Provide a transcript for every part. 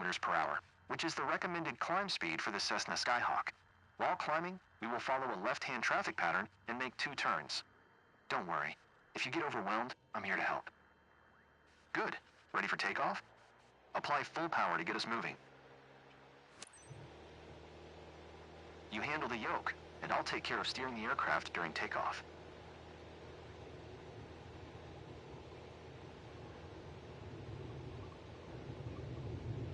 kilometers per hour, which is the recommended climb speed for the Cessna Skyhawk. While climbing, we will follow a left-hand traffic pattern and make 2 turns. Don't worry. If you get overwhelmed, I'm here to help. Good. Ready for takeoff? Apply full power to get us moving. You handle the yoke, and I'll take care of steering the aircraft during takeoff.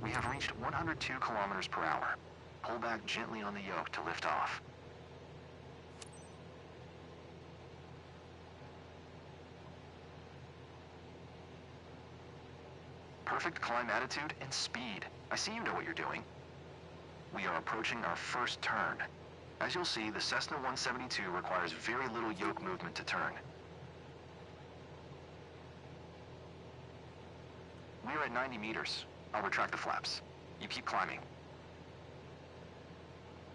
We have reached 102 kilometers per hour. Pull back gently on the yoke to lift off. Perfect climb attitude and speed. I see you know what you're doing. We are approaching our first turn. As you'll see, the Cessna 172 requires very little yoke movement to turn. We are at 90 meters. I'll retract the flaps. You keep climbing.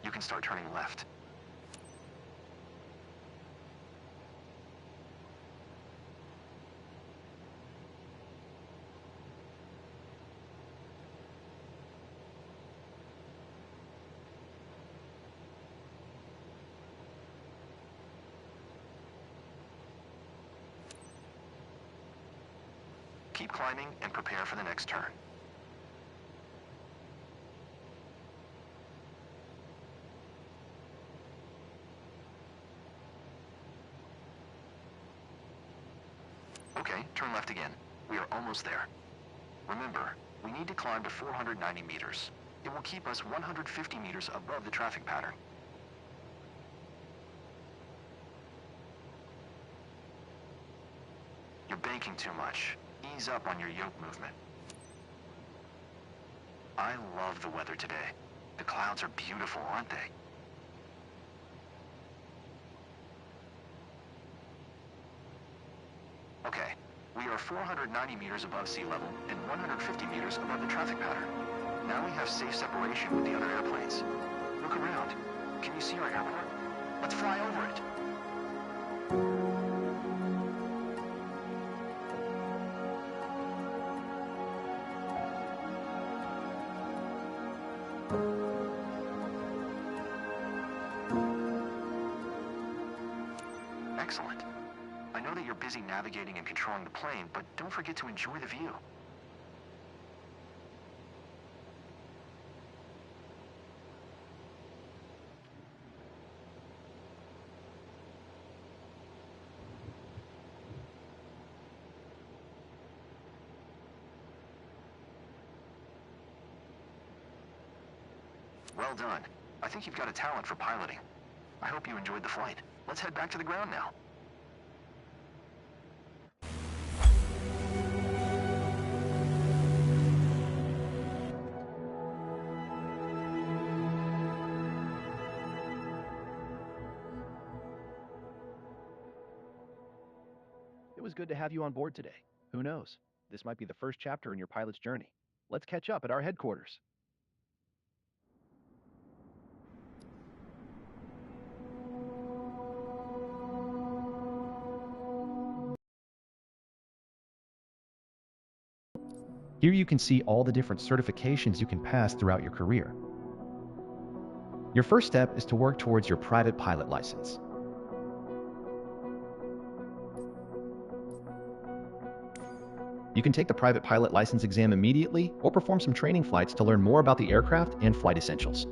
You can start turning left. Keep climbing and prepare for the next turn. Okay, turn left again. We are almost there. Remember, we need to climb to 490 meters. It will keep us 150 meters above the traffic pattern. You're banking too much. Ease up on your yoke movement. I love the weather today. The clouds are beautiful, aren't they? Okay, we are 490 meters above sea level and 150 meters above the traffic pattern. Now we have safe separation with the other airplanes. Look around. Can you see our airport? Let's fly over it. Excellent. I know that you're busy navigating and controlling the plane, but don't forget to enjoy the view. Well done. I think you've got a talent for piloting. I hope you enjoyed the flight. Let's head back to the ground now. It was good to have you on board today. Who knows? This might be the first chapter in your pilot's journey. Let's catch up at our headquarters. Here you can see all the different certifications you can pass throughout your career. Your first step is to work towards your private pilot license. You can take the private pilot license exam immediately or perform some training flights to learn more about the aircraft and flight essentials.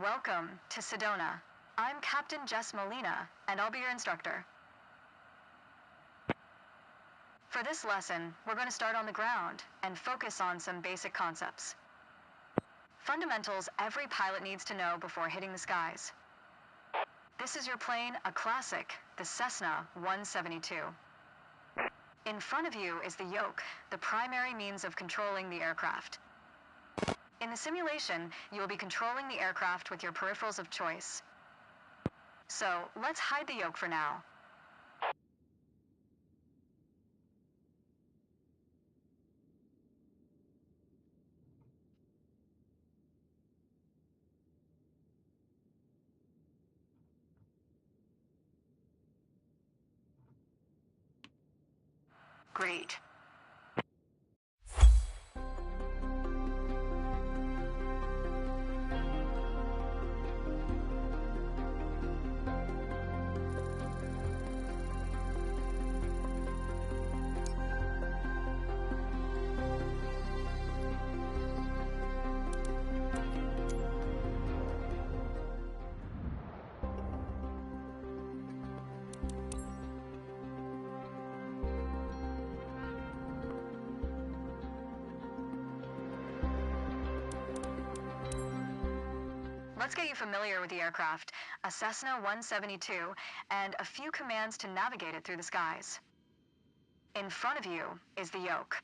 Welcome to Sedona. I'm Captain Jess Molina, and I'll be your instructor. For this lesson, we're going to start on the ground and focus on some basic concepts. Fundamentals every pilot needs to know before hitting the skies. This is your plane, a classic, the Cessna 172. In front of you is the yoke, the primary means of controlling the aircraft. In the simulation, you will be controlling the aircraft with your peripherals of choice. So, let's hide the yoke for now. Great. Let's get you familiar with the aircraft, a Cessna 172, and a few commands to navigate it through the skies. In front of you is the yoke.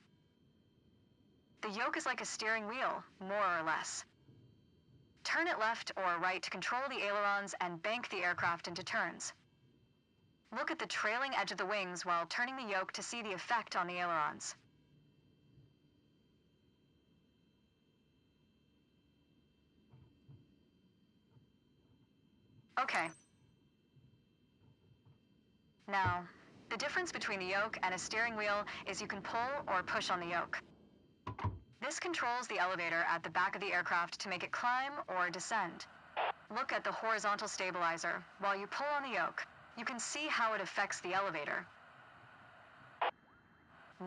The yoke is like a steering wheel, more or less. Turn it left or right to control the ailerons and bank the aircraft into turns. Look at the trailing edge of the wings while turning the yoke to see the effect on the ailerons. Okay. Now, the difference between the yoke and a steering wheel is you can pull or push on the yoke. This controls the elevator at the back of the aircraft to make it climb or descend. Look at the horizontal stabilizer. While you pull on the yoke, you can see how it affects the elevator.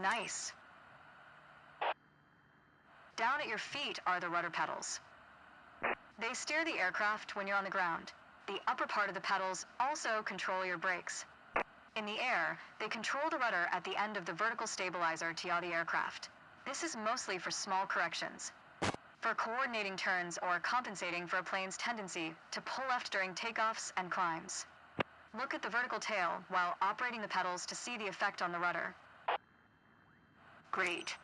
Nice. Down at your feet are the rudder pedals. They steer the aircraft when you're on the ground. The upper part of the pedals also control your brakes. In the air, they control the rudder at the end of the vertical stabilizer to yaw the aircraft. This is mostly for small corrections. For coordinating turns or compensating for a plane's tendency to pull left during takeoffs and climbs. Look at the vertical tail while operating the pedals to see the effect on the rudder. Great.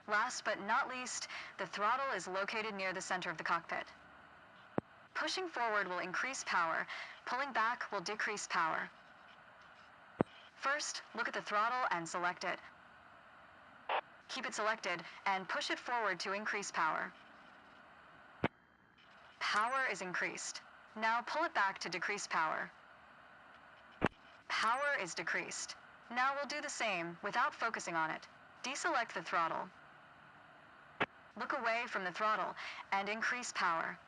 Last but not least, the throttle is located near the center of the cockpit. Pushing forward will increase power, pulling back will decrease power. First, look at the throttle and select it. Keep it selected and push it forward to increase power. Power is increased. Now pull it back to decrease power. Power is decreased. Now we'll do the same without focusing on it. Deselect the throttle. Look away from the throttle and increase power.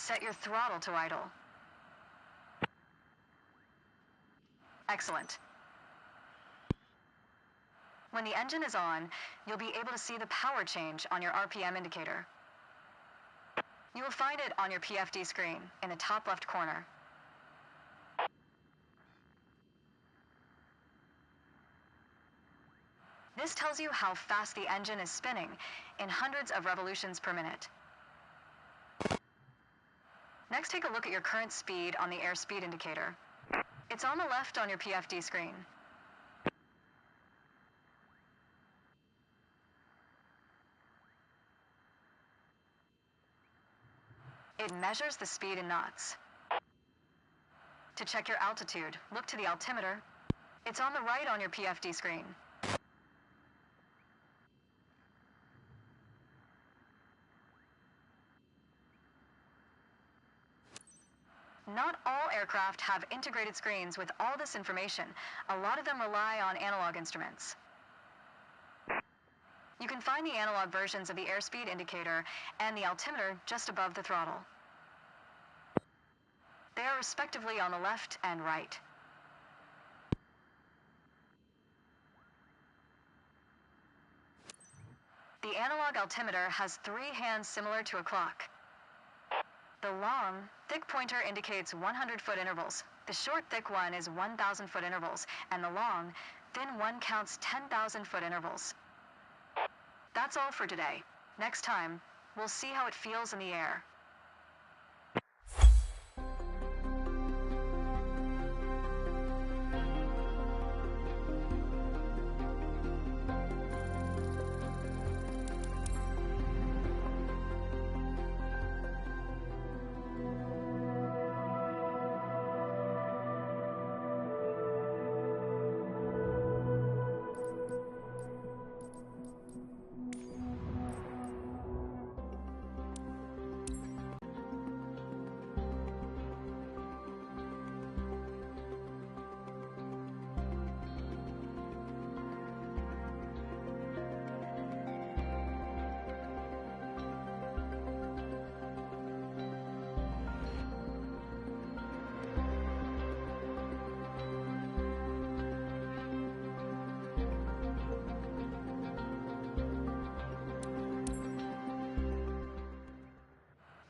Set your throttle to idle. Excellent. When the engine is on, you'll be able to see the power change on your RPM indicator. You will find it on your PFD screen in the top left corner. This tells you how fast the engine is spinning in hundreds of revolutions per minute. Next, take a look at your current speed on the airspeed indicator. It's on the left on your PFD screen. It measures the speed in knots. To check your altitude, look to the altimeter. It's on the right on your PFD screen. Not all aircraft have integrated screens with all this information. A lot of them rely on analog instruments. You can find the analog versions of the airspeed indicator and the altimeter just above the throttle. They are respectively on the left and right. The analog altimeter has 3 hands similar to a clock. The long, thick pointer indicates 100-foot intervals. The short, thick one is 1,000-foot intervals, and the long, thin one counts 10,000-foot intervals. That's all for today. Next time, we'll see how it feels in the air.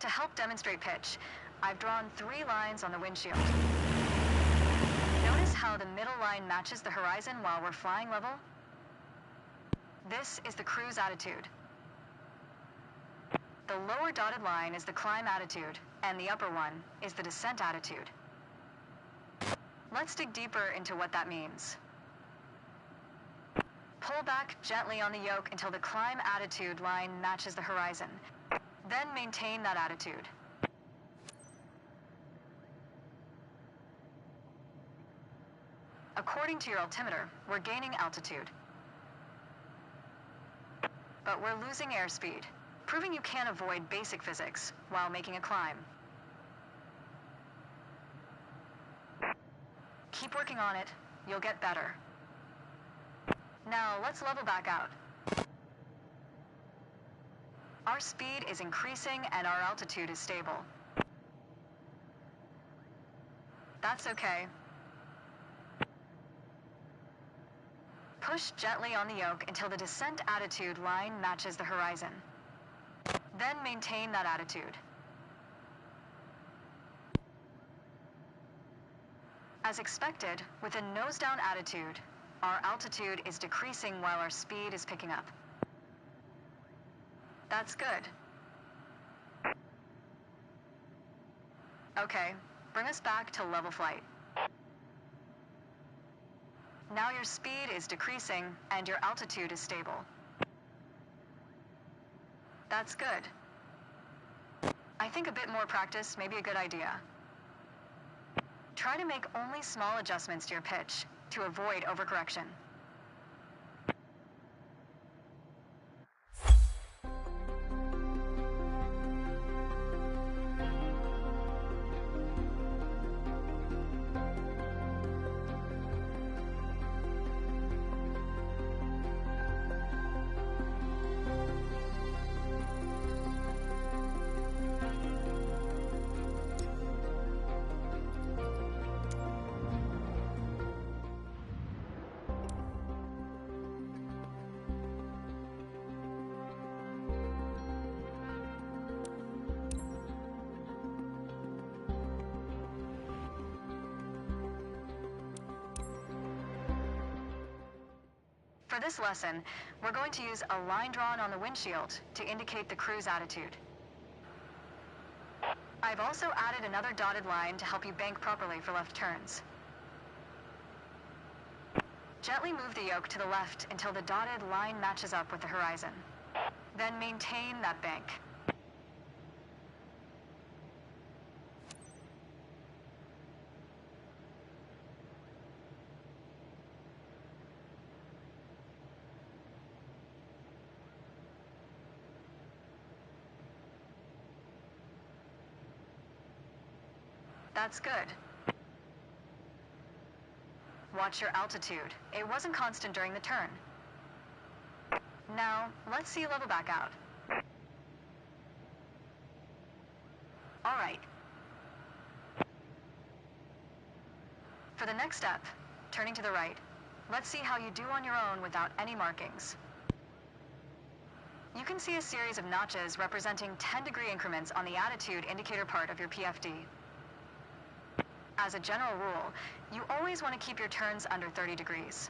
To help demonstrate pitch, I've drawn 3 lines on the windshield. Notice how the middle line matches the horizon while we're flying level? This is the cruise attitude. The lower dotted line is the climb attitude, and the upper one is the descent attitude. Let's dig deeper into what that means. Pull back gently on the yoke until the climb attitude line matches the horizon. Then maintain that attitude. According to your altimeter, we're gaining altitude. But we're losing airspeed, proving you can't avoid basic physics while making a climb. Keep working on it. You'll get better. Now, let's level back out. Our speed is increasing and our altitude is stable. That's okay. Push gently on the yoke until the descent attitude line matches the horizon. Then maintain that attitude. As expected, with a nose-down attitude, our altitude is decreasing while our speed is picking up. That's good. Okay, bring us back to level flight. Now your speed is decreasing and your altitude is stable. That's good. I think a bit more practice may be a good idea. Try to make only small adjustments to your pitch to avoid overcorrection. For this lesson, we're going to use a line drawn on the windshield to indicate the cruise attitude. I've also added another dotted line to help you bank properly for left turns. Gently move the yoke to the left until the dotted line matches up with the horizon. Then maintain that bank. That's good. Watch your altitude. It wasn't constant during the turn. Now, let's see level back out. All right. For the next step, turning to the right, let's see how you do on your own without any markings. You can see a series of notches representing 10-degree increments on the attitude indicator part of your PFD. As a general rule, you always want to keep your turns under 30 degrees.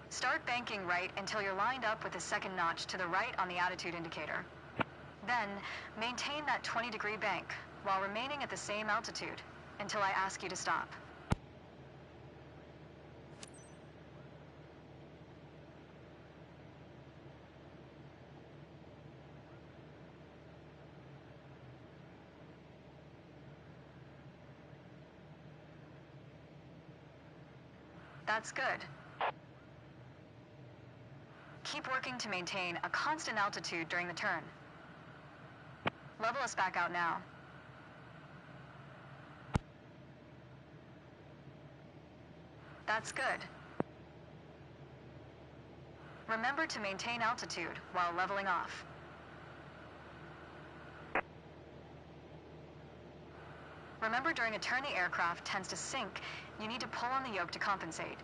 Start banking right until you're lined up with the second notch to the right on the attitude indicator. Then, maintain that 20-degree bank while remaining at the same altitude until I ask you to stop. That's good. Keep working to maintain a constant altitude during the turn. Level us back out now. That's good. Remember to maintain altitude while leveling off. Remember, during a turn the aircraft tends to sink, you need to pull on the yoke to compensate.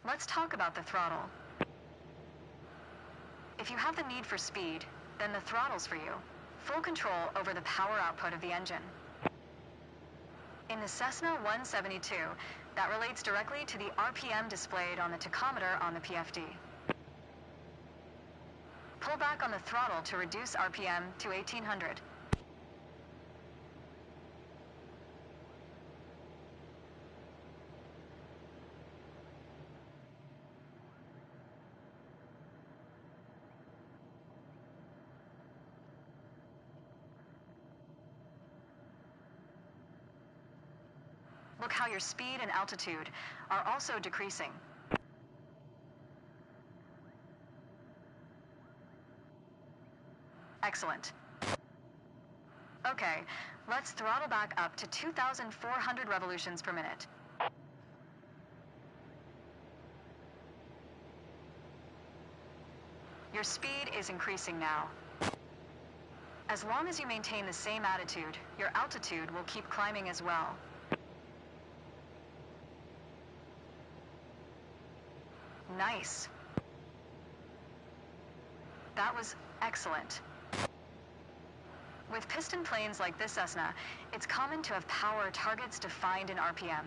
Let's talk about the throttle. If you have the need for speed, then the throttle's for you. Full control over the power output of the engine. In the Cessna 172, that relates directly to the RPM displayed on the tachometer on the PFD. Pull back on the throttle to reduce RPM to 1800. Look how your speed and altitude are also decreasing. Excellent. Okay, let's throttle back up to 2,400 revolutions per minute. Your speed is increasing now. As long as you maintain the same attitude, your altitude will keep climbing as well. Nice. That was excellent. With piston planes like this Cessna, it's common to have power targets defined in RPM.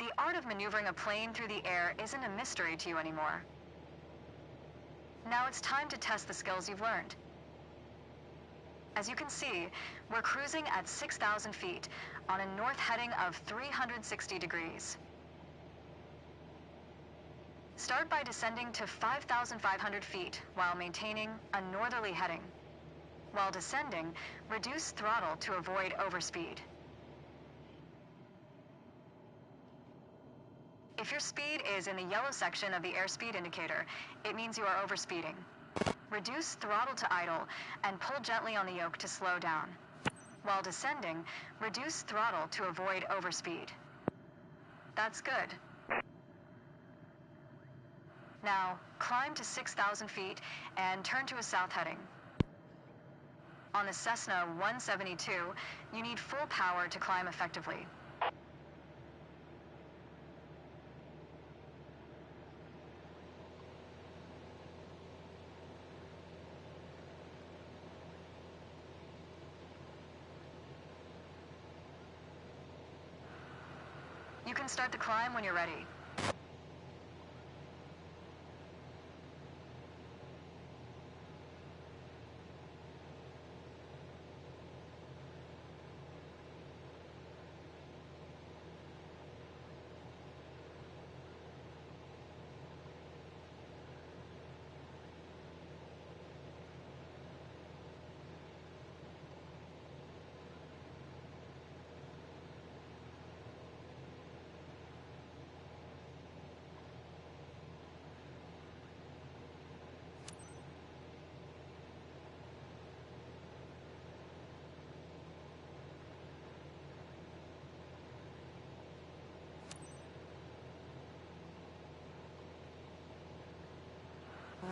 The art of maneuvering a plane through the air isn't a mystery to you anymore. Now it's time to test the skills you've learned. As you can see, we're cruising at 6,000 feet on a north heading of 360 degrees. Start by descending to 5,500 feet while maintaining a northerly heading. While descending, reduce throttle to avoid overspeed. If your speed is in the yellow section of the airspeed indicator, it means you are overspeeding. Reduce throttle to idle and pull gently on the yoke to slow down. While descending, reduce throttle to avoid overspeed. That's good. Now, climb to 6,000 feet and turn to a south heading. On the Cessna 172, you need full power to climb effectively. You can start the climb when you're ready.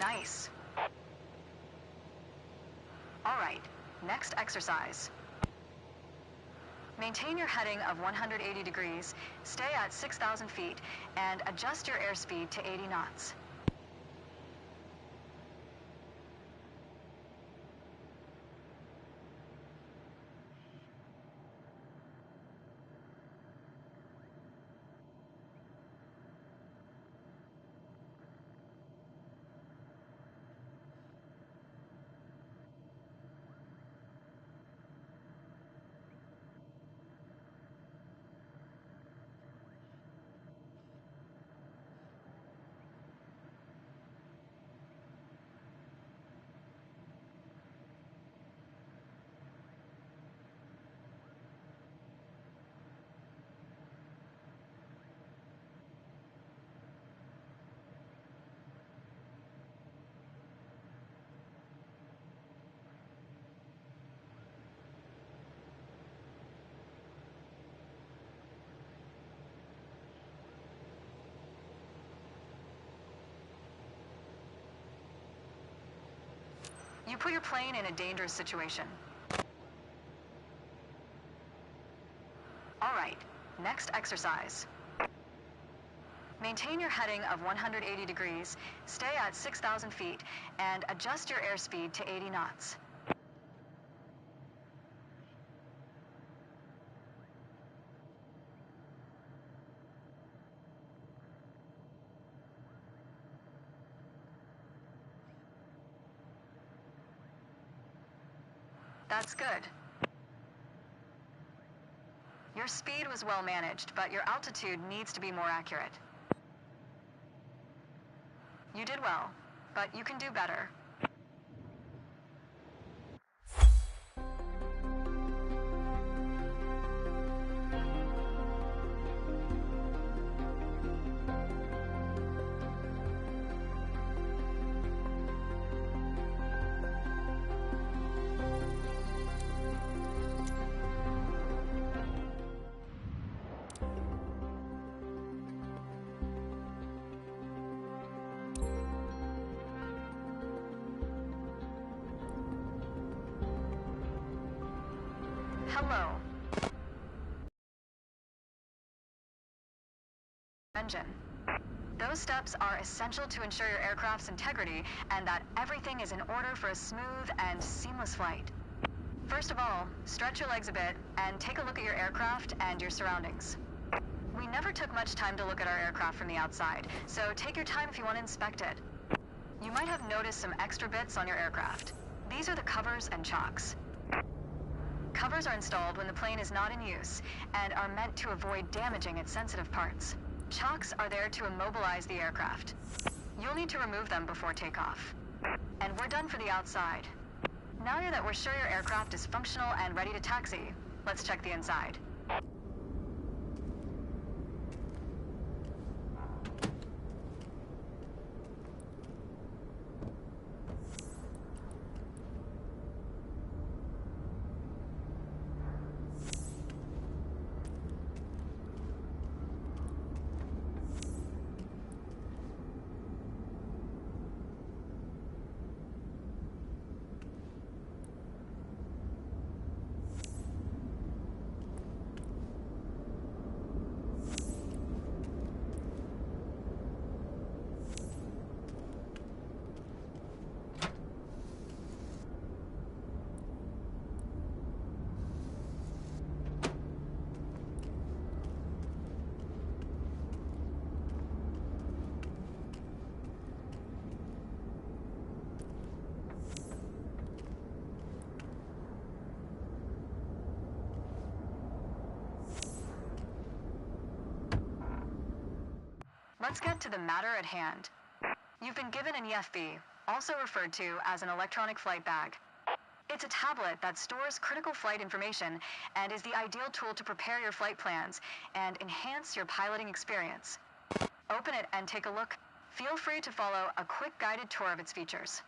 Nice. All right, next exercise. Maintain your heading of 180 degrees, stay at 6,000 feet, and adjust your airspeed to 80 knots. You put your plane in a dangerous situation. All right, next exercise. Maintain your heading of 180 degrees, stay at 6,000 feet, and adjust your airspeed to 80 knots. That's good. Your speed was well managed, but your altitude needs to be more accurate. You did well, but you can do better. Hello. Engine. Those steps are essential to ensure your aircraft's integrity and that everything is in order for a smooth and seamless flight. First of all, stretch your legs a bit and take a look at your aircraft and your surroundings. We never took much time to look at our aircraft from the outside, so take your time if you want to inspect it. You might have noticed some extra bits on your aircraft. These are the covers and chocks. Covers are installed when the plane is not in use and are meant to avoid damaging its sensitive parts. Chocks are there to immobilize the aircraft. You'll need to remove them before takeoff. And we're done for the outside. Now that we're sure your aircraft is functional and ready to taxi, let's check the inside. Let's get to the matter at hand. You've been given an EFB, also referred to as an electronic flight bag. It's a tablet that stores critical flight information and is the ideal tool to prepare your flight plans and enhance your piloting experience. Open it and take a look. Feel free to follow a quick guided tour of its features.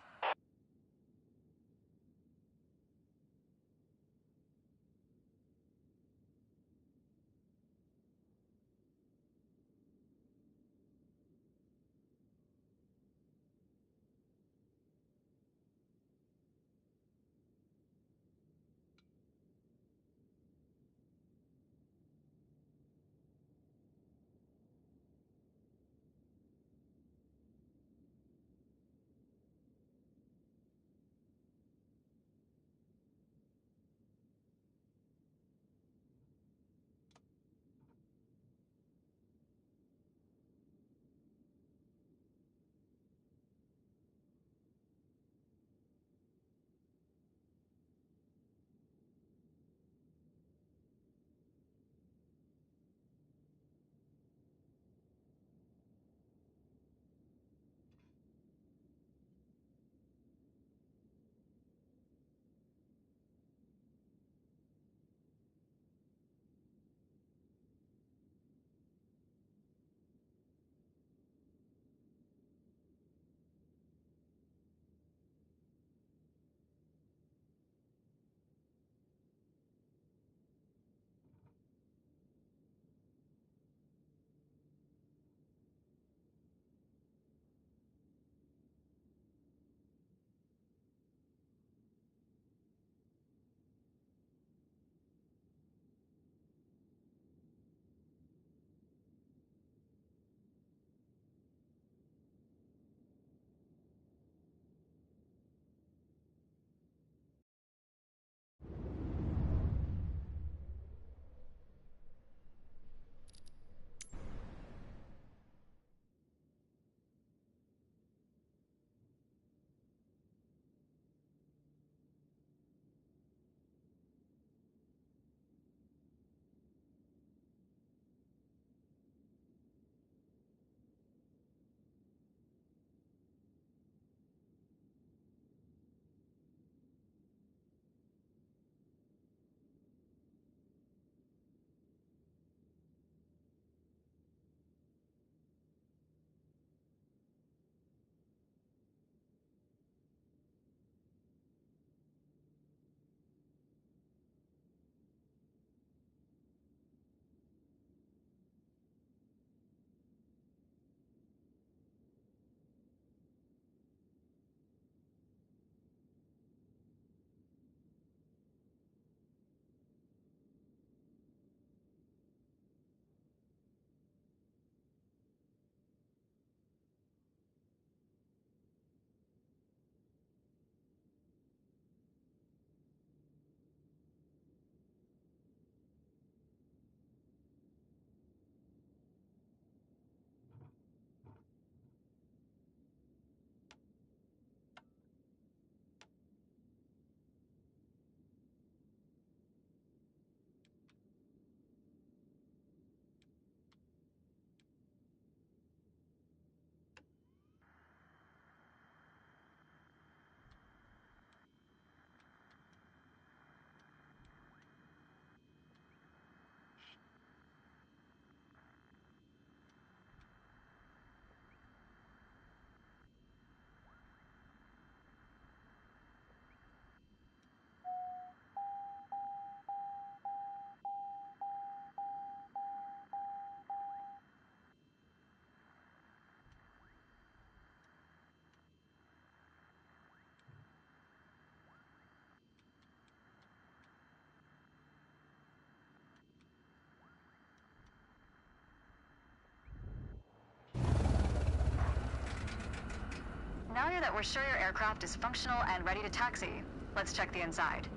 Now that we're sure your aircraft is functional and ready to taxi, let's check the inside.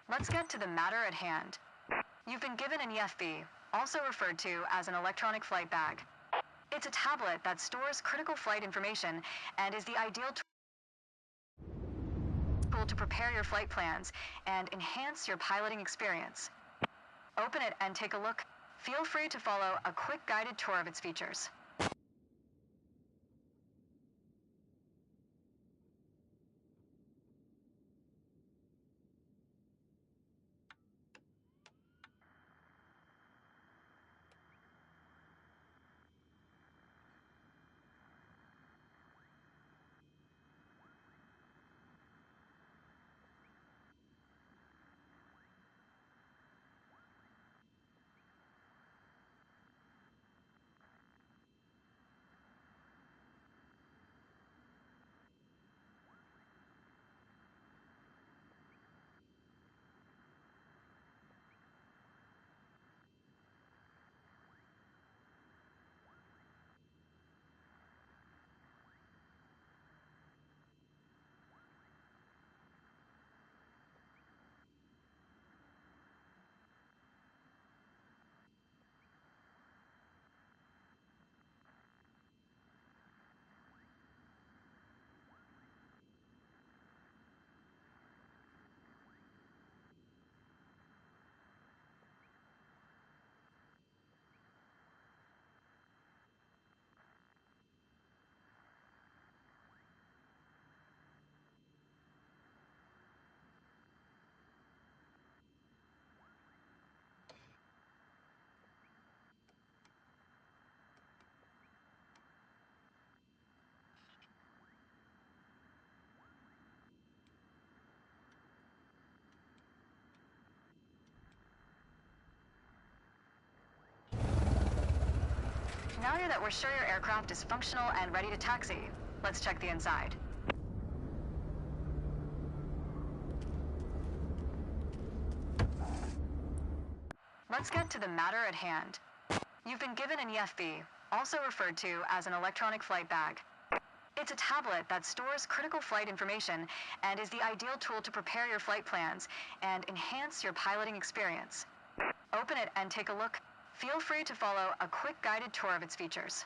Let's get to the matter at hand. You've been given an EFB, also referred to as an electronic flight bag. It's a tablet that stores critical flight information and is the ideal tool tool to prepare your flight plans and enhance your piloting experience. Open it and take a look. Feel free to follow a quick guided tour of its features. Now that we're sure your aircraft is functional and ready to taxi, let's check the inside. Let's get to the matter at hand. You've been given an EFB, also referred to as an electronic flight bag. It's a tablet that stores critical flight information and is the ideal tool to prepare your flight plans and enhance your piloting experience. Open it and take a look. Feel free to follow a quick guided tour of its features.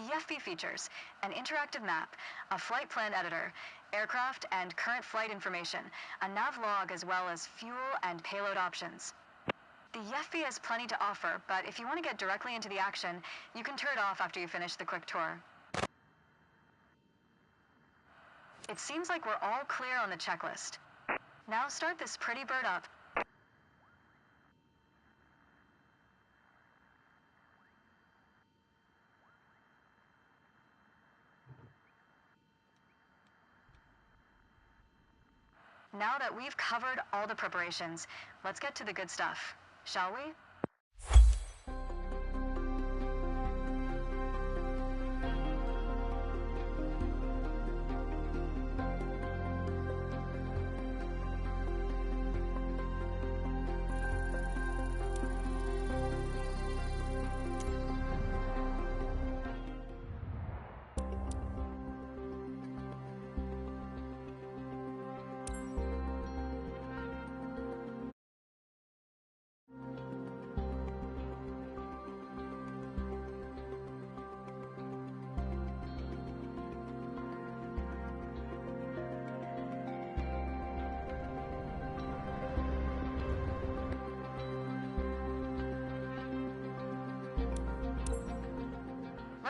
YEFI features an interactive map, a flight plan editor, aircraft and current flight information, a nav log, as well as fuel and payload options. The YEFI has plenty to offer, but if you want to get directly into the action, you can turn it off after you finish the quick tour. It seems like we're all clear on the checklist. Now start this pretty bird up. Now that we've covered all the preparations, let's get to the good stuff, shall we?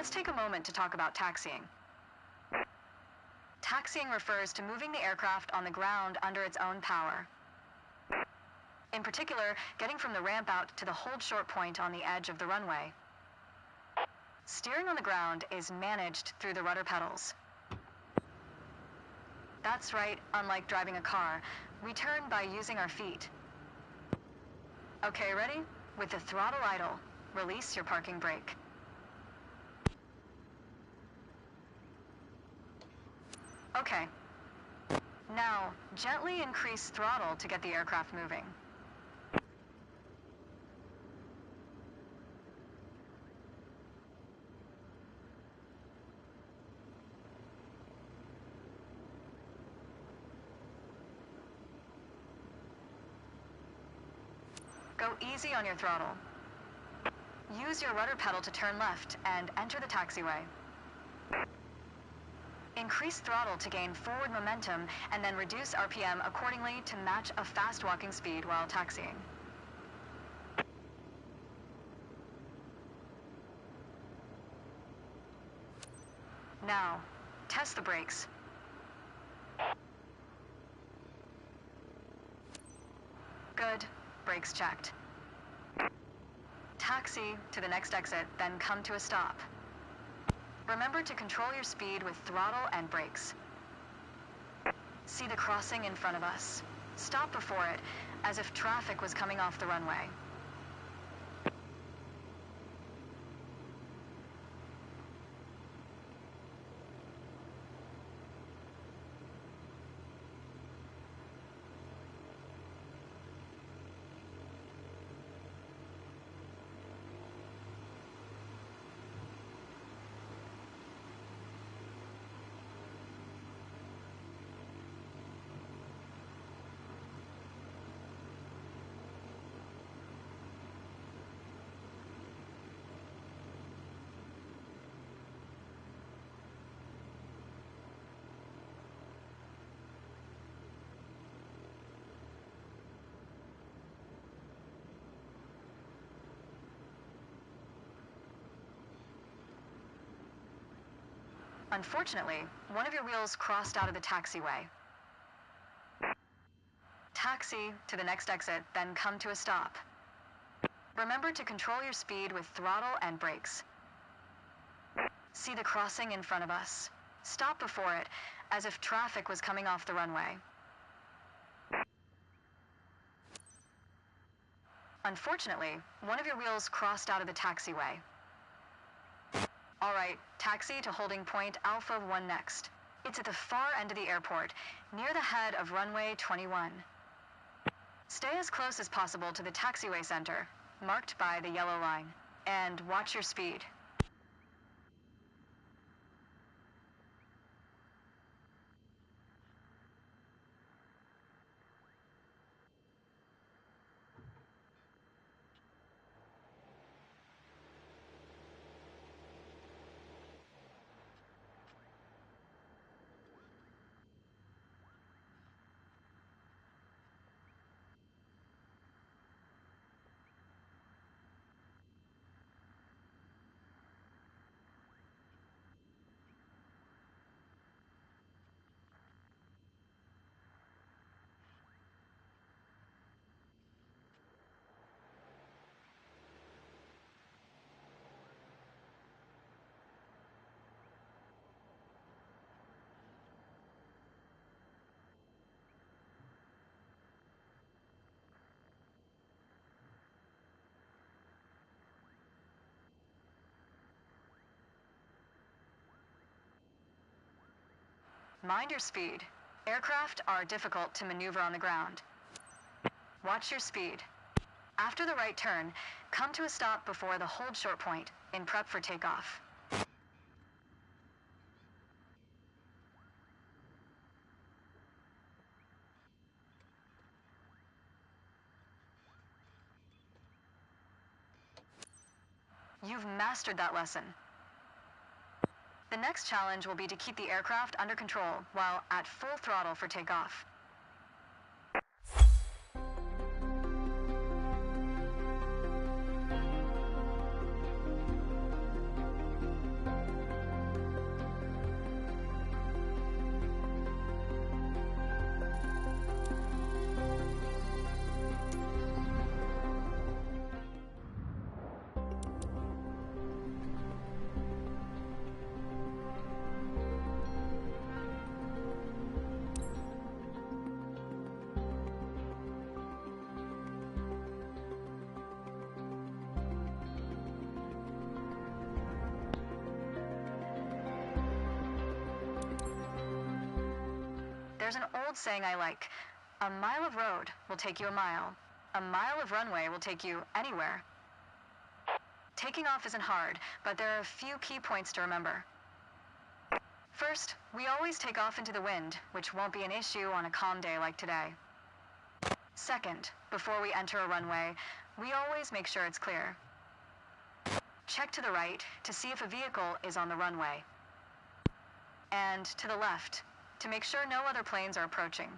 Let's take a moment to talk about taxiing. Taxiing refers to moving the aircraft on the ground under its own power. In particular, getting from the ramp out to the hold short point on the edge of the runway. Steering on the ground is managed through the rudder pedals. That's right, unlike driving a car, we turn by using our feet. Okay, ready? With the throttle idle, release your parking brake. Okay. Now, gently increase throttle to get the aircraft moving. Go easy on your throttle. Use your rudder pedal to turn left and enter the taxiway. Increase throttle to gain forward momentum and then reduce RPM accordingly to match a fast walking speed while taxiing. Now, test the brakes. Good. Brakes checked. Taxi to the next exit, then come to a stop. Remember to control your speed with throttle and brakes. See the crossing in front of us. Stop before it, as if traffic was coming off the runway. Unfortunately, one of your wheels crossed out of the taxiway. Taxi to the next exit, then come to a stop. Remember to control your speed with throttle and brakes. See the crossing in front of us. Stop before it, as if traffic was coming off the runway. Unfortunately, one of your wheels crossed out of the taxiway. All right, taxi to holding point Alpha 1 next. It's at the far end of the airport, near the head of runway 21. Stay as close as possible to the taxiway center, marked by the yellow line, and watch your speed. Mind your speed. Aircraft are difficult to maneuver on the ground. Watch your speed. After the right turn, come to a stop before the hold short point in prep for takeoff. You've mastered that lesson. The next challenge will be to keep the aircraft under control while at full throttle for takeoff. There's an old saying I like. A mile of road will take you a mile. A mile of runway will take you anywhere. Taking off isn't hard, but there are a few key points to remember. First, we always take off into the wind, which won't be an issue on a calm day like today. Second, before we enter a runway, we always make sure it's clear. Check to the right to see if a vehicle is on the runway. And to the left, to make sure no other planes are approaching.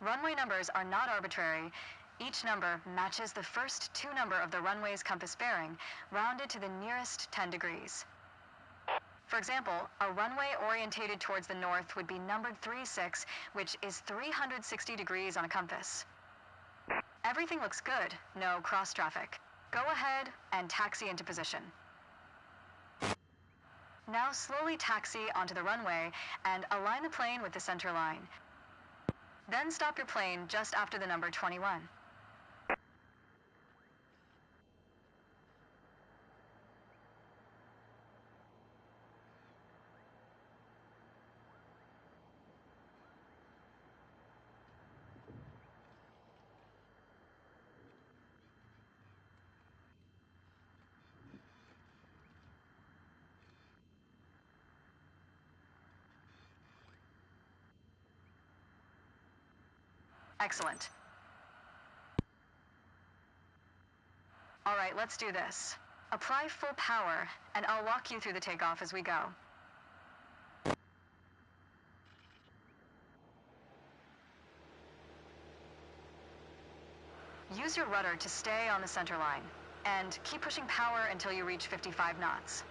Runway numbers are not arbitrary. Each number matches the first two numbers of the runway's compass bearing, rounded to the nearest 10 degrees. For example, a runway orientated towards the north would be numbered 36, which is 360 degrees on a compass. Everything looks good, no cross traffic. Go ahead and taxi into position. Now slowly taxi onto the runway and align the plane with the center line. Then stop your plane just after the number 21. Excellent. All right, let's do this. Apply full power, and I'll walk you through the takeoff as we go. Use your rudder to stay on the center line, and keep pushing power until you reach 55 knots.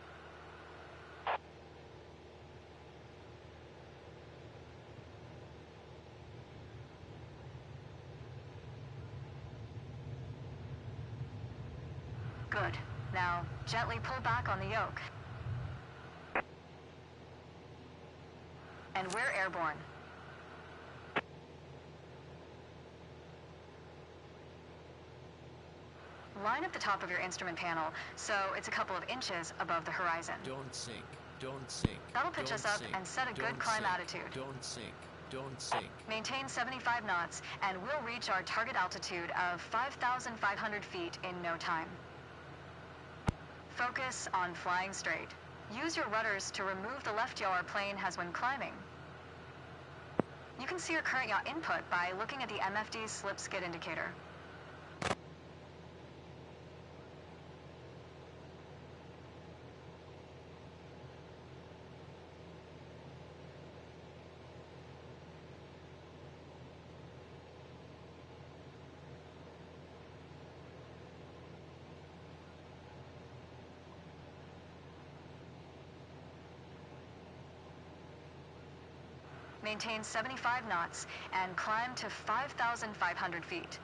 Good. Now, gently pull back on the yoke. And we're airborne. Line up the top of your instrument panel so it's a couple of inches above the horizon. Don't sink. Don't sink. That'll pitch us up sink. and set a good Don't climb sink. attitude. Don't sink. Don't sink. Maintain 75 knots, and we'll reach our target altitude of 5,500 feet in no time. Focus on flying straight. Use your rudders to remove the left yaw our plane has when climbing. You can see your current yaw input by looking at the MFD slip skid indicator. Maintain 75 knots and climb to 5,500 feet.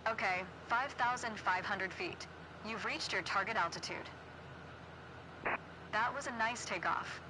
Okay, 5,500 feet. You've reached your target altitude. That was a nice takeoff.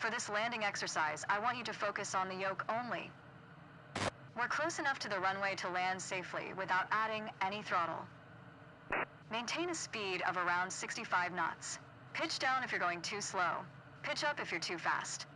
For this landing exercise, I want you to focus on the yoke only. We're close enough to the runway to land safely without adding any throttle. Maintain a speed of around 65 knots. Pitch down if you're going too slow. Pitch up if you're too fast.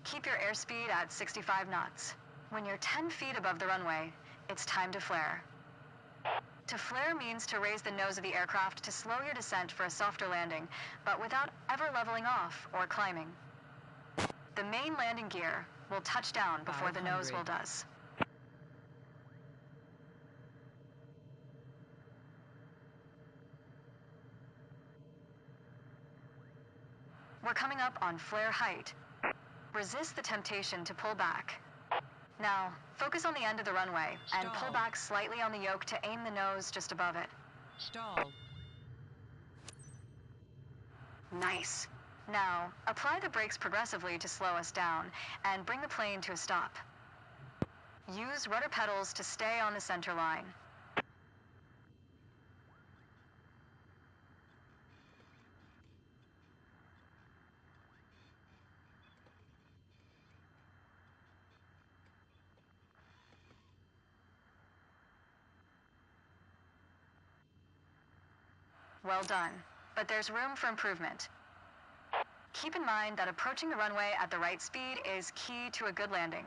Keep your airspeed at 65 knots. When you're 10 feet above the runway, it's time to flare. To flare means to raise the nose of the aircraft to slow your descent for a softer landing, but without ever leveling off or climbing. The main landing gear will touch down before the nose wheel does. We're coming up on flare height. Resist the temptation to pull back. Now, focus on the end of the runway and pull back slightly on the yoke to aim the nose just above it. Stall. Nice. Now, apply the brakes progressively to slow us down and bring the plane to a stop. Use rudder pedals to stay on the center line. Well done, but there's room for improvement. Keep in mind that approaching the runway at the right speed is key to a good landing.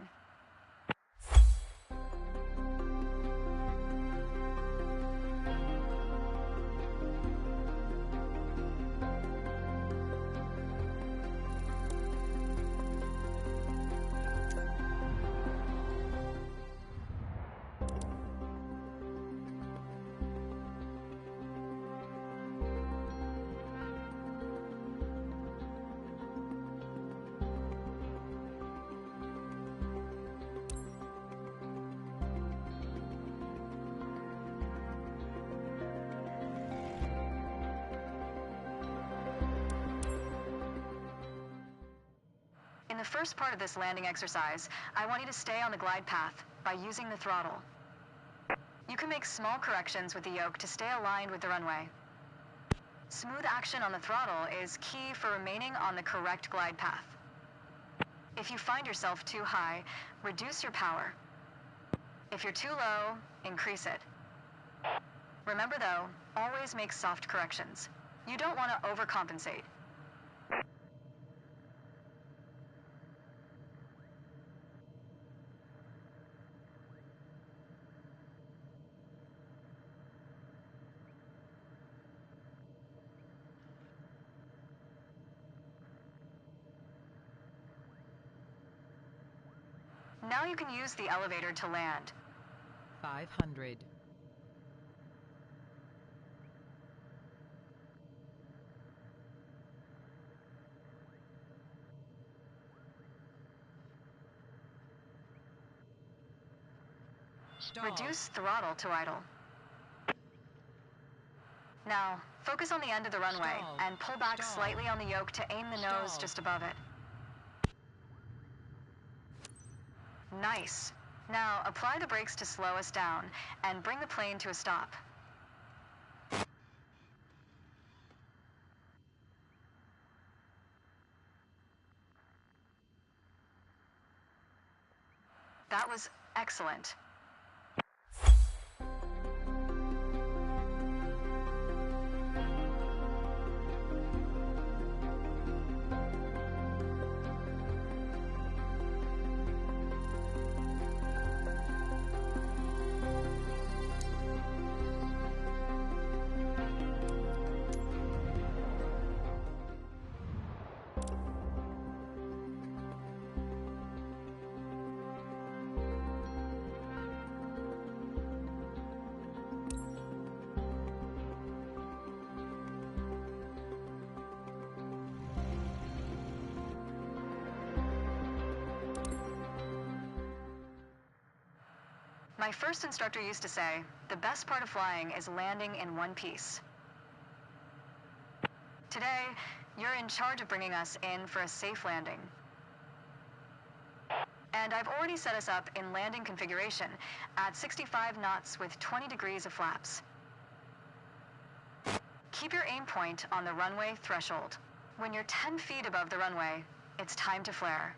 In the first part of this landing exercise, I want you to stay on the glide path by using the throttle. You can make small corrections with the yoke to stay aligned with the runway. Smooth action on the throttle is key for remaining on the correct glide path. If you find yourself too high, reduce your power. If you're too low, increase it. Remember though, always make soft corrections. You don't want to overcompensate. Now you can use the elevator to land. 500. Stall. Reduce throttle to idle. Now, focus on the end of the runway Stall. and pull back Stall. slightly on the yoke to aim the nose Stall. just above it. Nice. Now, apply the brakes to slow us down and bring the plane to a stop. That was excellent. My first instructor used to say, the best part of flying is landing in one piece. Today, you're in charge of bringing us in for a safe landing. And I've already set us up in landing configuration at 65 knots with 20 degrees of flaps. Keep your aim point on the runway threshold. When you're 10 feet above the runway, it's time to flare.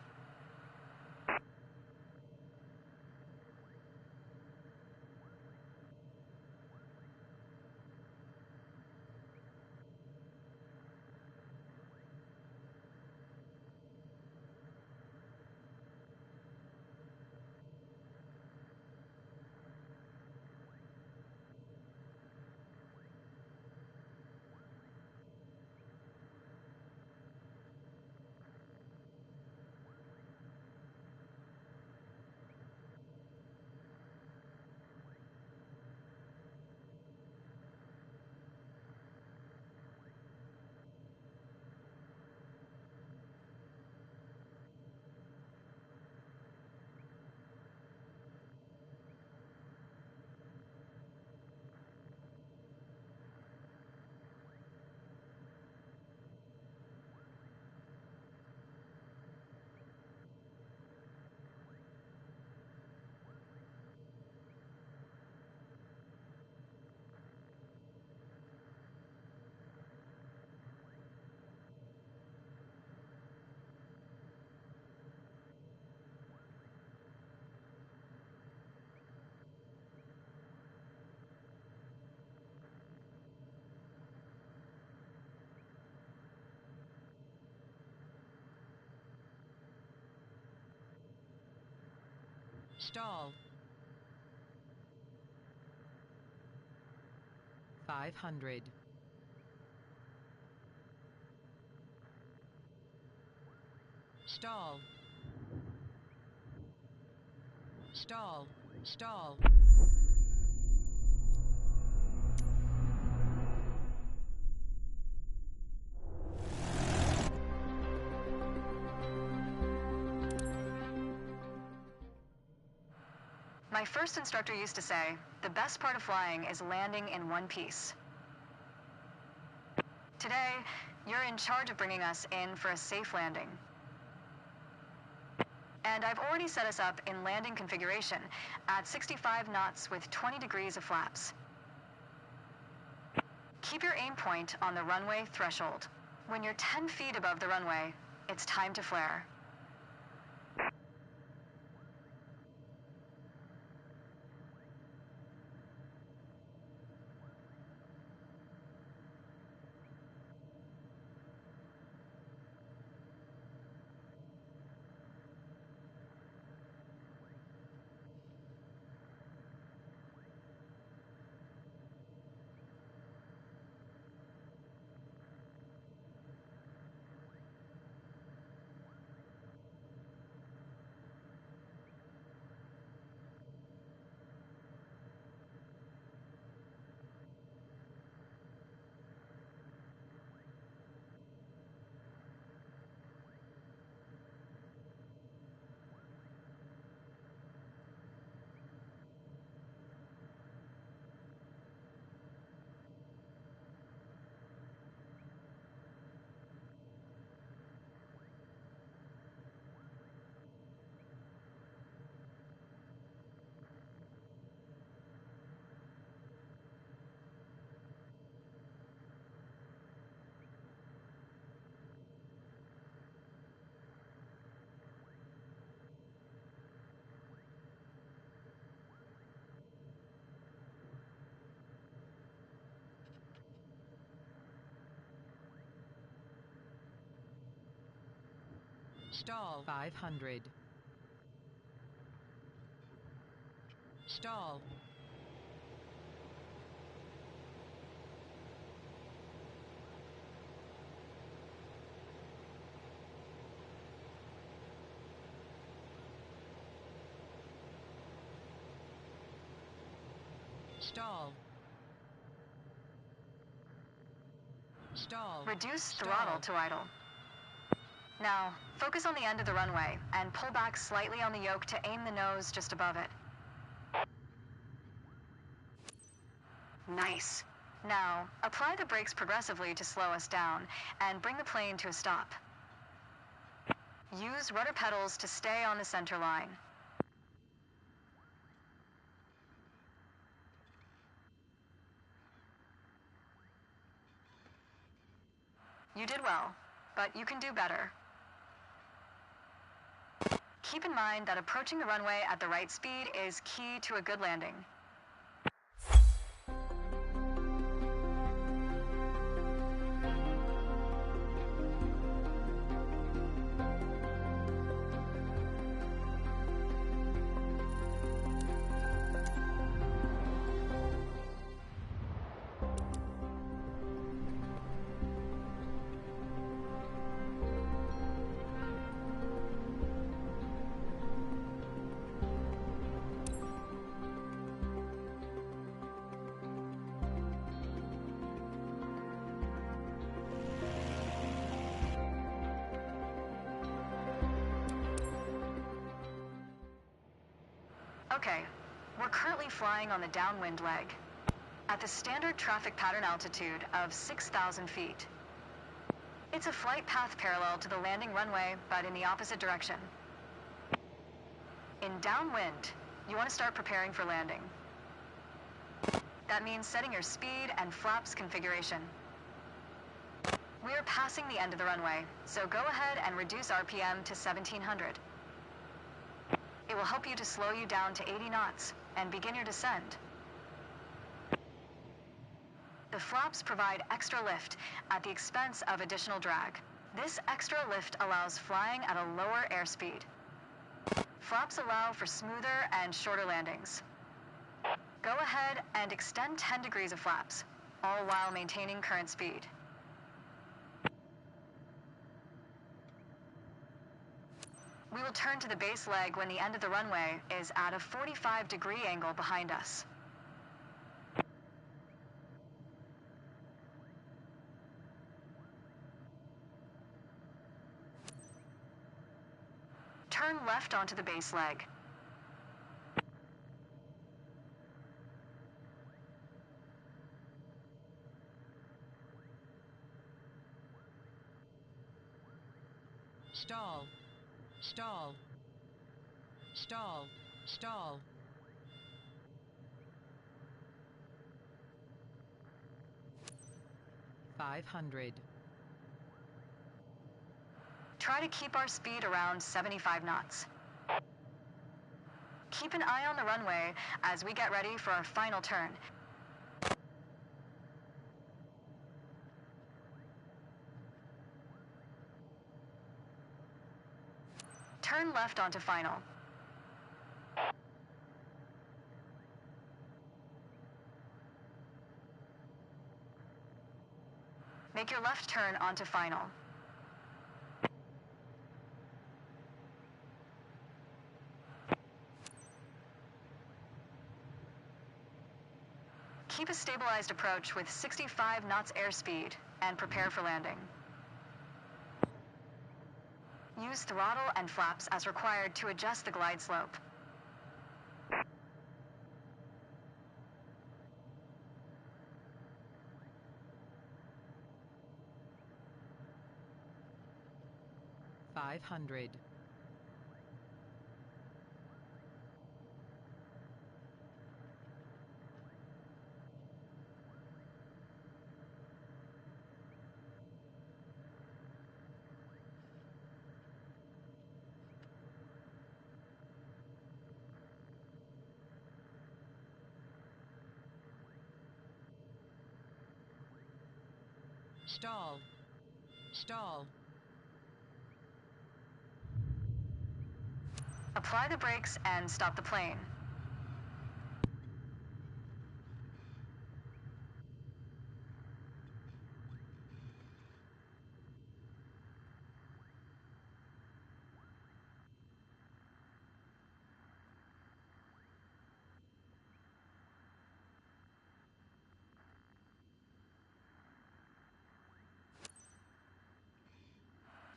Stall. 500. Stall. Stall. Stall. My first instructor used to say, the best part of flying is landing in one piece. Today, you're in charge of bringing us in for a safe landing. And I've already set us up in landing configuration at 65 knots with 20 degrees of flaps. Keep your aim point on the runway threshold. When you're 10 feet above the runway, it's time to flare. Stall. 500. Stall. Stall. Stall. Reduce Stall. throttle to idle. Now, focus on the end of the runway and pull back slightly on the yoke to aim the nose just above it. Nice. Now, apply the brakes progressively to slow us down and bring the plane to a stop. Use rudder pedals to stay on the center line. You did well, but you can do better. Keep in mind that approaching the runway at the right speed is key to a good landing. Okay, we're currently flying on the downwind leg at the standard traffic pattern altitude of 6,000 feet. It's a flight path parallel to the landing runway, but in the opposite direction. In downwind, you want to start preparing for landing. That means setting your speed and flaps configuration. We are passing the end of the runway, so go ahead and reduce RPM to 1700. It will help you to slow you down to 80 knots and begin your descent. The flaps provide extra lift at the expense of additional drag. This extra lift allows flying at a lower airspeed. Flaps allow for smoother and shorter landings. Go ahead and extend 10 degrees of flaps, all while maintaining current speed. We will turn to the base leg when the end of the runway is at a 45-degree angle behind us. Turn left onto the base leg. Stall. Stall. Stall. Stall. $500. Try to keep our speed around 75 knots. Keep an eye on the runway as we get ready for our final turn. Turn left onto final. Make your left turn onto final. Keep a stabilized approach with 65 knots airspeed and prepare for landing. Use throttle and flaps as required to adjust the glide slope. $500. Stall. Stall. Apply the brakes and stop the plane.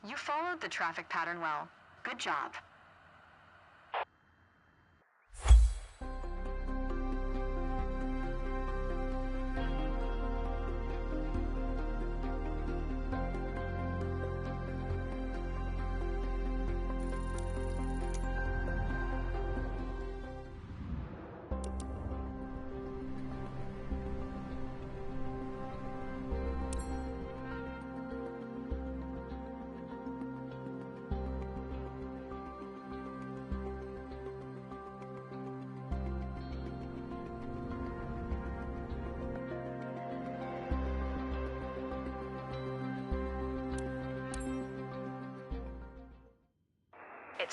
You followed the traffic pattern well. Good job.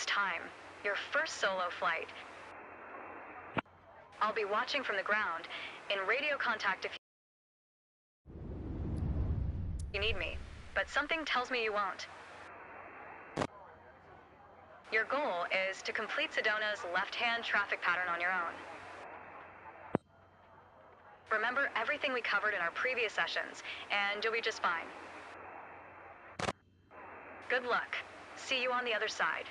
It's time. Your first solo flight. I'll be watching from the ground, in radio contact if you need me, but something tells me you won't. Your goal is to complete Sedona's left-hand traffic pattern on your own. Remember everything we covered in our previous sessions, and you'll be just fine. Good luck. See you on the other side.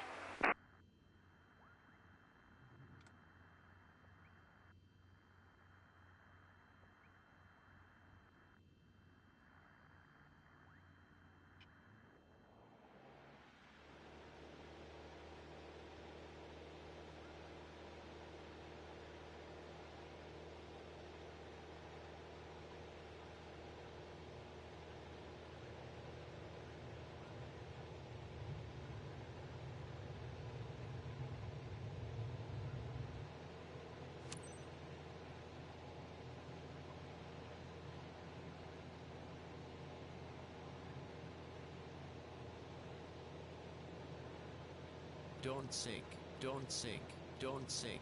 Don't sink. Don't sink. Don't sink.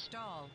Stall.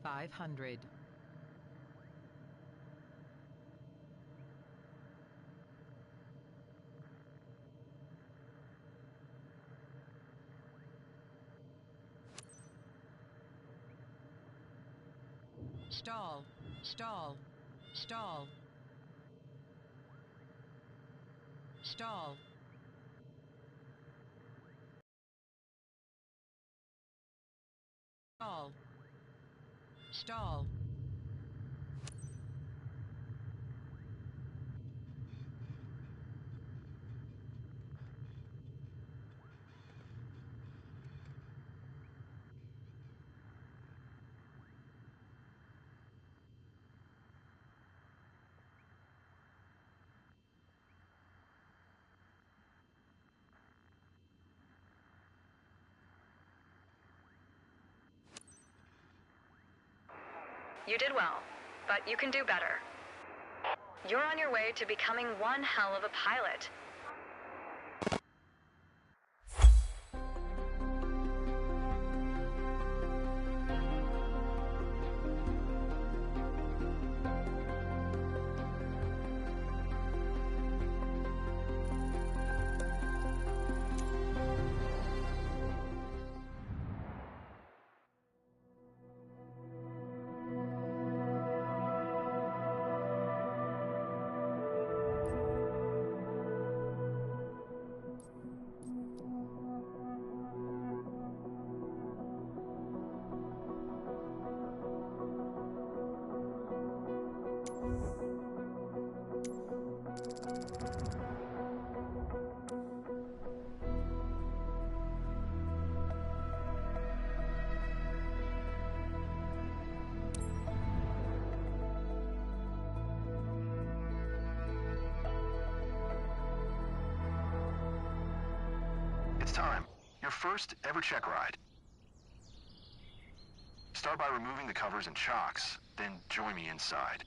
500. Stall, stall, stall. Stall. Stall. Stall. You did well, but you can do better. You're on your way to becoming one hell of a pilot. It's time. Your first ever check ride. Start by removing the covers and chocks, then join me inside.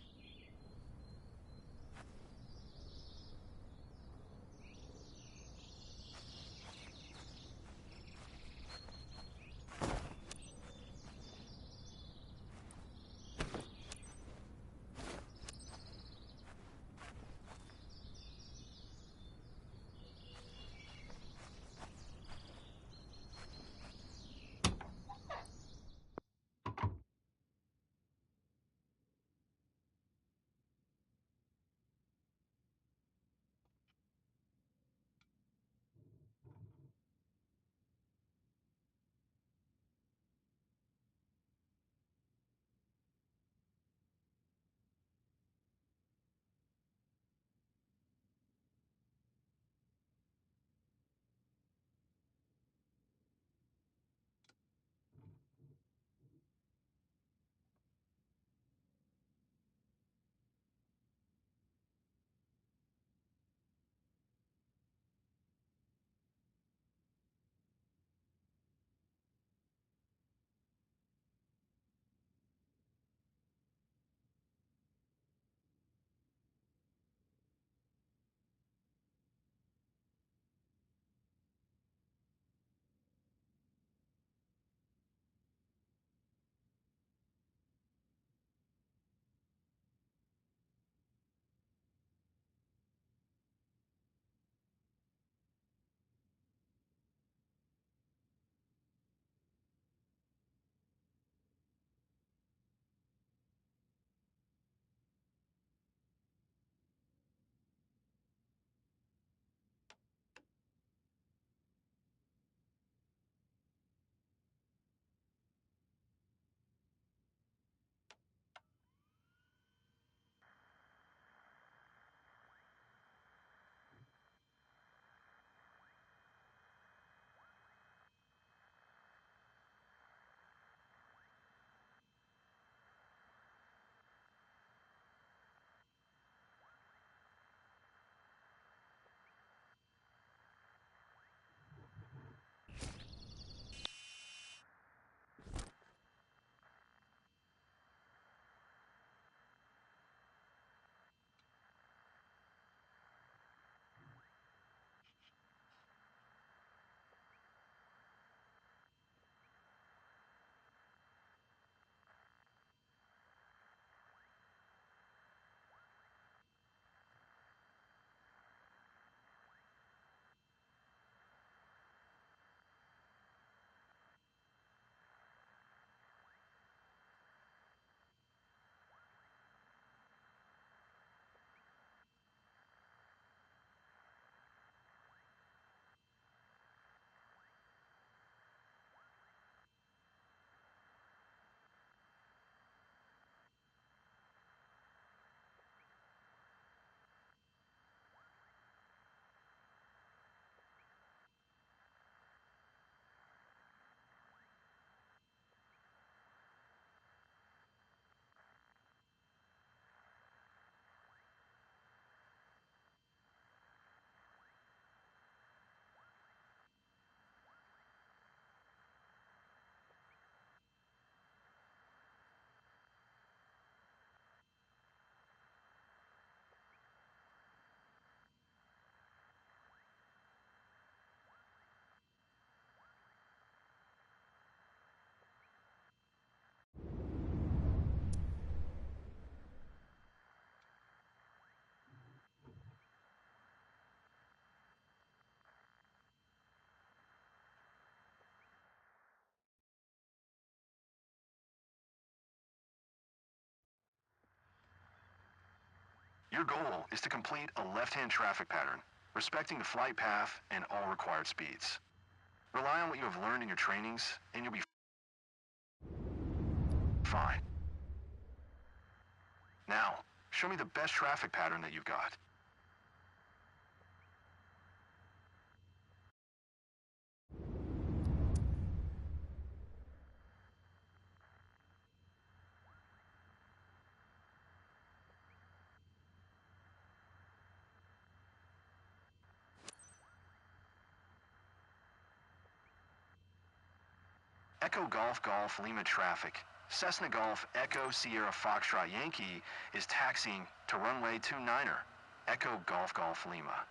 Your goal is to complete a left-hand traffic pattern, respecting the flight path and all required speeds. Rely on what you have learned in your trainings, and you'll be fine. Now, show me the best traffic pattern that you've got. Echo Golf Golf Lima traffic. Cessna Golf Echo Sierra Foxtrot Yankee is taxiing to runway 29er. Echo Golf Golf Lima.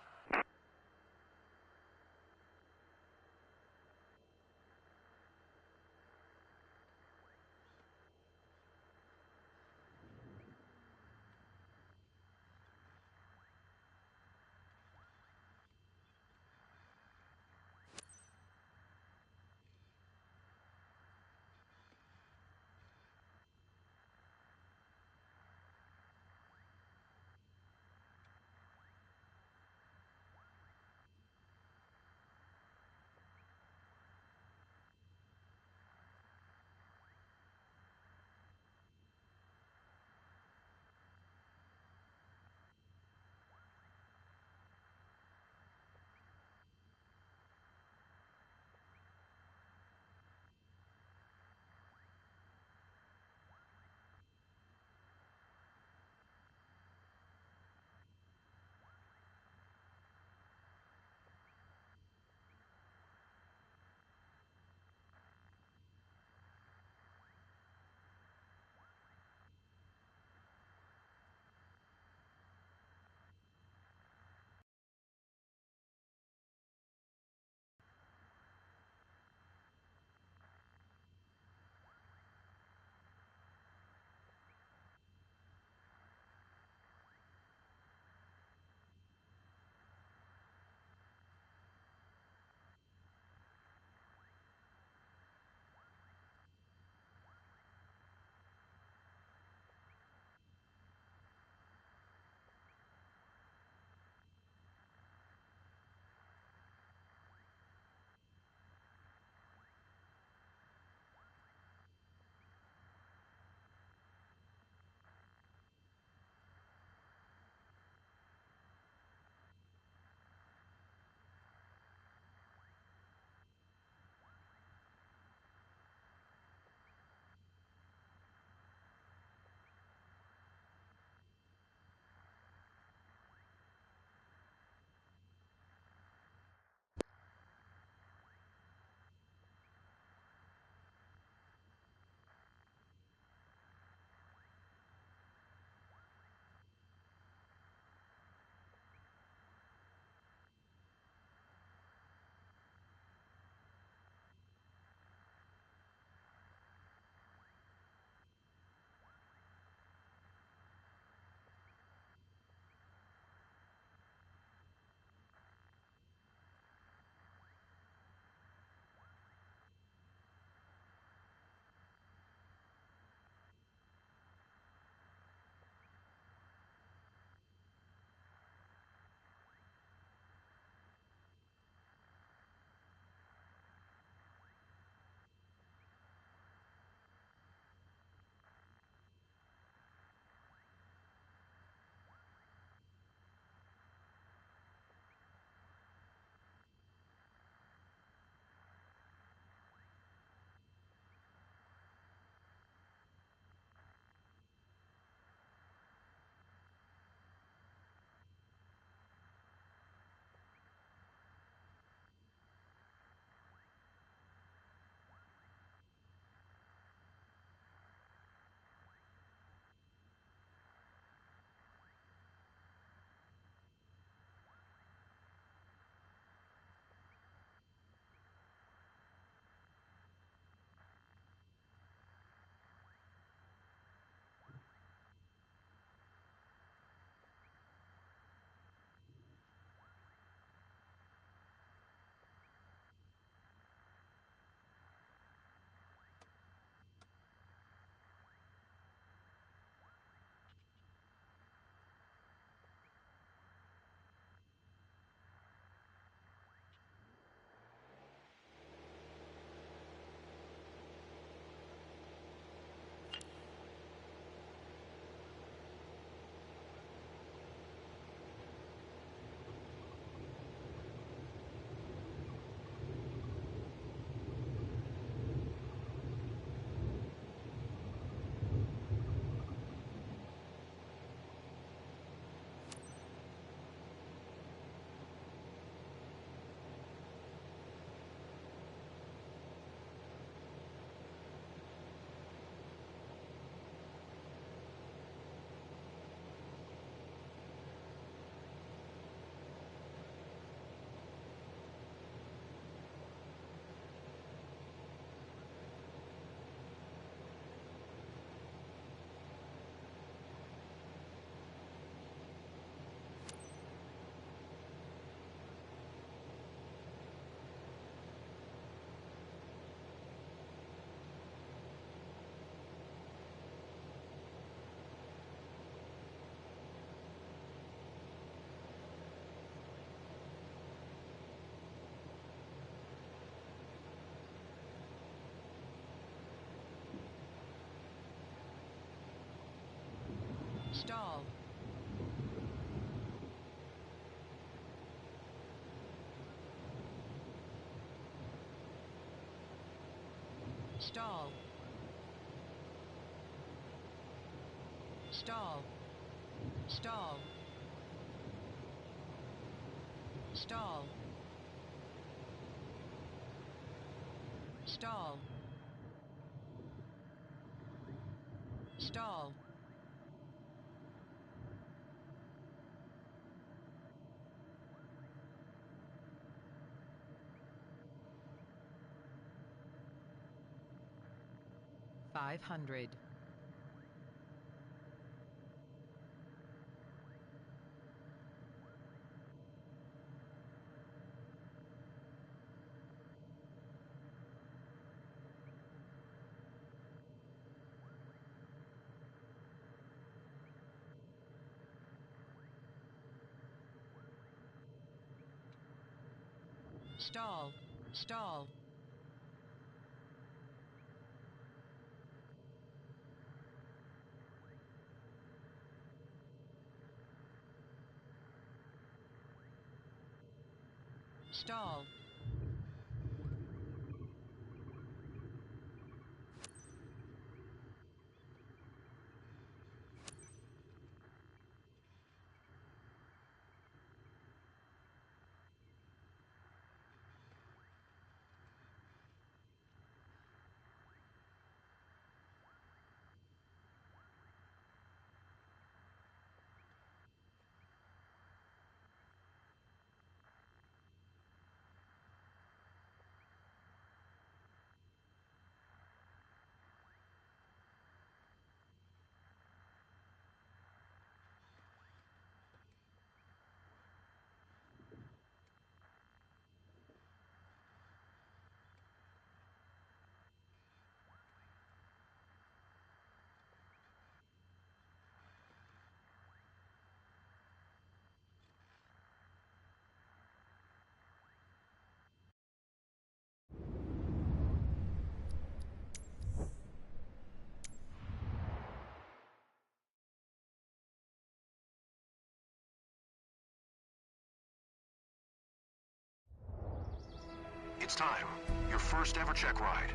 Stall. Stall. Stall. Stall. Stall. Stall. $500. Stall. Stall. Stall. It's time. Your first ever check ride.